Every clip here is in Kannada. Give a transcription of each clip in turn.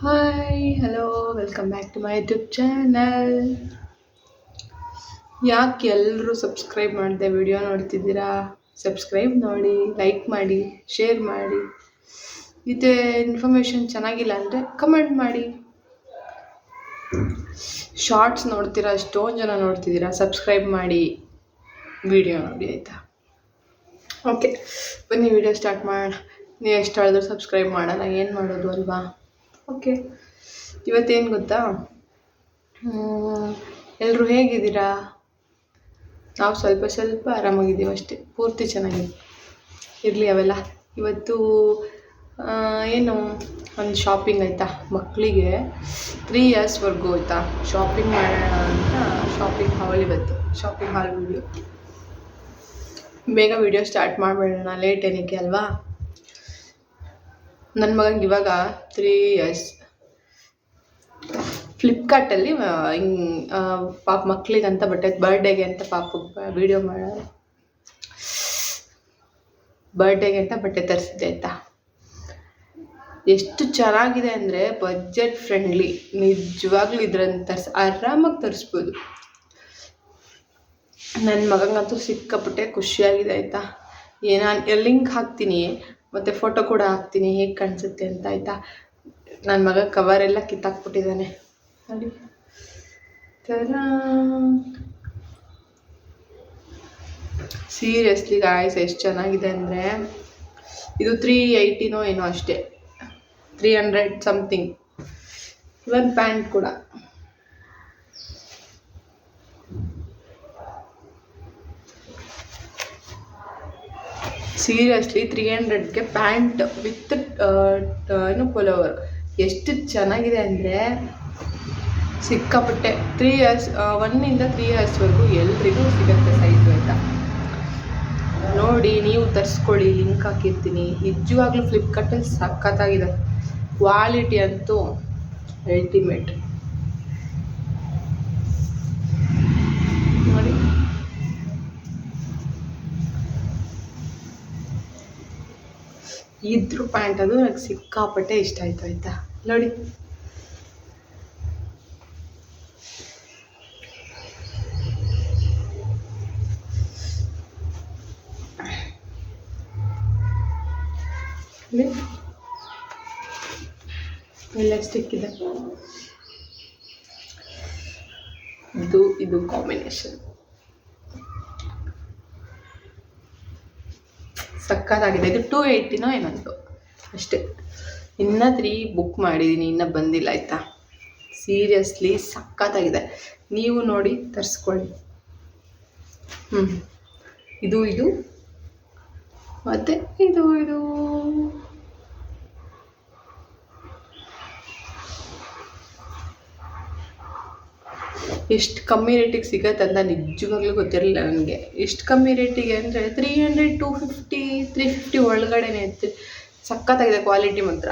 Hi hello welcome back to my YouTube channel. ಯಾಕೆ ಎಲ್ಲರೂ ಸಬ್ಸ್ಕ್ರೈಬ್ ಮಾಡಿದೆ ವಿಡಿಯೋ ನೋಡ್ತಿದ್ದೀರಾ? ಸಬ್ಸ್ಕ್ರೈಬ್ ನೋಡಿ, ಲೈಕ್ ಮಾಡಿ, ಶೇರ್ ಮಾಡಿ. ಇದೇ ಇನ್ಫಾರ್ಮೇಷನ್ ಚೆನ್ನಾಗಿಲ್ಲ ಅಂದರೆ ಕಮೆಂಟ್ ಮಾಡಿ. ಶಾರ್ಟ್ಸ್ ನೋಡ್ತೀರಾ, ಎಷ್ಟೊಂದು ಜನ ನೋಡ್ತಿದ್ದೀರಾ, ಸಬ್ಸ್ಕ್ರೈಬ್ ಮಾಡಿ, ವಿಡಿಯೋ ನೋಡಿ ಆಯಿತಾ? ಓಕೆ, ಬನ್ನಿ ವಿಡಿಯೋ ಸ್ಟಾರ್ಟ್ ಮಾಡೋಣ. ನೀವು ಎಷ್ಟು ಹೇಳಿದ್ರು ಸಬ್ಸ್ಕ್ರೈಬ್ ಮಾಡೋಣ, ಏನು ಮಾಡೋದು ಅಲ್ವಾ? ಓಕೆ, ಇವತ್ತೇನು ಗೊತ್ತಾ, ಎಲ್ಲರೂ ಹೇಗಿದ್ದೀರಾ? ನಾವು ಸ್ವಲ್ಪ ಆರಾಮಾಗಿದ್ದೀವಿ ಅಷ್ಟೇ, ಪೂರ್ತಿ ಚೆನ್ನಾಗಿದೆ ಇರಲಿ ಅವೆಲ್ಲ. ಇವತ್ತು ಏನು ಒಂದು ಶಾಪಿಂಗ್ ಆಯಿತಾ, ಮಕ್ಕಳಿಗೆ 3 ಇಯರ್ಸ್ವರೆಗೂ ಆಯಿತಾ ಶಾಪಿಂಗ್ ಮಾಡೋಣ ಅಂತ ಶಾಪಿಂಗ್ ಹಾಲ್. ಇವತ್ತು ಶಾಪಿಂಗ್ ಹಾಲ್ ವಿಡಿಯೋ. ಬೇಗ ವಿಡಿಯೋ ಸ್ಟಾರ್ಟ್ ಮಾಡಿಬಿಡೋಣ, ಲೇಟ್ ಏನಕ್ಕೆ ಅಲ್ವಾ? ನನ್ನ ಮಗಂಗೆ ಇವಾಗ 3 ಇಯರ್ಸ್. ಫ್ಲಿಪ್ಕಾರ್ಟಲ್ಲಿ ಪಾಪ ಮಕ್ಕಳಿಗಂತ ಬಟ್ಟೆ, ಬರ್ಡೇಗೆ ಅಂತ ಪಾಪ ವಿಡಿಯೋ ಮಾಡೋದು, ಬರ್ಡೇಗೆ ಅಂತ ಬಟ್ಟೆ ತರಿಸಿದ್ದೆ ಆಯಿತಾ. ಎಷ್ಟು ಚೆನ್ನಾಗಿದೆ ಅಂದರೆ ಬಜೆಟ್ ಫ್ರೆಂಡ್ಲಿ, ನಿಜವಾಗ್ಲೂ ಇದ್ರಂತ ಆರಾಮಾಗಿ ತರಿಸ್ಬೋದು. ನನ್ನ ಮಗಂಗಂತೂ ಸಿಕ್ಕಾಪಟ್ಟೆ ಖುಷಿಯಾಗಿದೆ ಆಯಿತಾ. ಲಿಂಕ್ ಹಾಕ್ತೀನಿ ಮತ್ತು ಫೋಟೋ ಕೂಡ ಹಾಕ್ತೀನಿ, ಹೇಗೆ ಕಾಣಿಸುತ್ತೆ ಅಂತ ಆಯಿತಾ. ನನ್ನ ಮಗ ಕವರೆಲ್ಲ ಕಿತ್ತಾಕ್ಬಿಟ್ಟಿದ್ದಾನೆ ನೋಡಿ. ಸೀರಿಯಸ್ಲಿ ಗಾಯ್ಸ್, ಎಷ್ಟು ಚೆನ್ನಾಗಿದೆ ಅಂದರೆ ಇದು 380 ಏನೋ ಅಷ್ಟೇ, 300 ಸಮಥಿಂಗ್. ಇವನ್ ಪ್ಯಾಂಟ್ ಕೂಡ ಸೀರಿಯಸ್ಲಿ 300ಗೆ ಪ್ಯಾಂಟ್ ವಿತ್ ಏನು ಪುಲೋವರ್. ಎಷ್ಟು ಚೆನ್ನಾಗಿದೆ ಅಂದರೆ ಸಿಕ್ಕಾಪಟ್ಟೆ. 3 ಇಯರ್ಸ್, 1 ಇಂದ 3 ಇಯರ್ಸ್ವರೆಗೂ ಎಲ್ರಿಗೂ ಸಿಗುತ್ತೆ ಸೈಜು ಆಯಿತಾ. ನೋಡಿ, ನೀವು ತರಿಸ್ಕೊಳ್ಳಿ, ಲಿಂಕ್ ಹಾಕಿರ್ತೀನಿ. ನಿಜವಾಗ್ಲೂ ಫ್ಲಿಪ್ಕಾರ್ಟಲ್ಲಿ ಸಖತ್ತಾಗಿದೆ, ಕ್ವಾಲಿಟಿ ಅಂತೂ ಅಲ್ಟಿಮೇಟ್. ನೋಡಿ, ಇದ್ರ ಪ್ಯಾಂಟ್ ಅದು ನನಗೆ ಸಿಕ್ಕಾಪಟ್ಟೆ ಇಷ್ಟ ಆಯಿತು ಆಯಿತಾ. ನೋಡಿ, ಎಲಾಸ್ಟಿಕ್ ಇದೆ, ಇದು ಕಾಂಬಿನೇಷನ್ ಸಕ್ಕತ್ತಾಗಿದೆ. ಇದು 280 ಏನಂತು ಅಷ್ಟೇ. ಇನ್ನು 3 ಬುಕ್ ಮಾಡಿದ್ದೀನಿ, ಇನ್ನೂ ಬಂದಿಲ್ಲ ಆಯಿತಾ. ಸೀರಿಯಸ್ಲಿ ಸಕ್ಕತ್ತಾಗಿದೆ, ನೀವು ನೋಡಿ ತರಿಸ್ಕೊಳ್ಳಿ. ಇದು ಮತ್ತು ಇದು ಎಷ್ಟು ಕಮ್ಮಿ ರೇಟಿಗೆ ಸಿಗತ್ತೆ ಅಂತ ನಿಜವಾಗ್ಲೂ ಗೊತ್ತಿರಲಿಲ್ಲ ನನಗೆ. ಎಷ್ಟು ಕಮ್ಮಿ ರೇಟಿಗೆ ಅಂದರೆ 300, 250, 350 ಒಳಗಡೆನೇ ಇತ್ತು. ಸಖತ್ತಾಗಿದೆ ಕ್ವಾಲಿಟಿ ಮಾತ್ರ.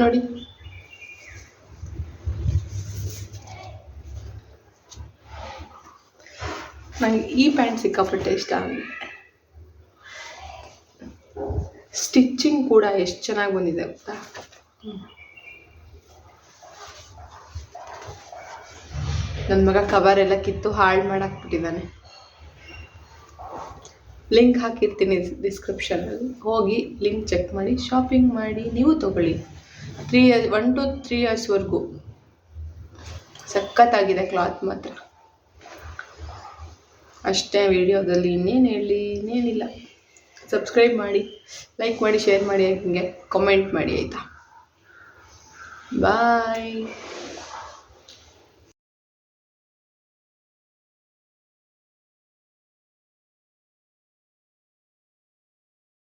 ನೋಡಿ, ನನಗೆ ಈ ಪ್ಯಾಂಟ್ ಸಿಕ್ಕಾಪಟ್ಟೆ ಇಷ್ಟ ಆಗಿದೆ. ಸ್ಟಿಚ್ಚಿಂಗ್ ಕೂಡ ಎಷ್ಟು ಚೆನ್ನಾಗಿ ಬಂದಿದೆ ಗೊತ್ತಾ. ನನ್ನ ಮಗ ಕವರೆಲ್ಲ ಕಿತ್ತು ಹಾಳು ಮಾಡಾಕ್ಬಿಟ್ಟಿದ್ದಾನೆ. ಲಿಂಕ್ ಹಾಕಿರ್ತೀನಿ ಡಿಸ್ಕ್ರಿಪ್ಷನಲ್ಲಿ, ಹೋಗಿ ಲಿಂಕ್ ಚೆಕ್ ಮಾಡಿ ಶಾಪಿಂಗ್ ಮಾಡಿ, ನೀವು ತೊಗೊಳ್ಳಿ. 1 to 3 ಇಯರ್ಸ್ವರೆಗೂ ಸಖತ್ತಾಗಿದೆ ಕ್ಲಾತ್ ಮಾತ್ರ. ಅಷ್ಟೇ, ವಿಡಿಯೋದಲ್ಲಿ ಇನ್ನೇನು ಹೇಳಿ, ಇನ್ನೇನಿಲ್ಲ. ಸಬ್ಸ್ಕ್ರೈಬ್ ಮಾಡಿ, ಲೈಕ್ ಮಾಡಿ, ಶೇರ್ ಮಾಡಿ, ಹಾಗೆ ಕಮೆಂಟ್ ಮಾಡಿ ಆಯಿತಾ. ಬಾಯ್.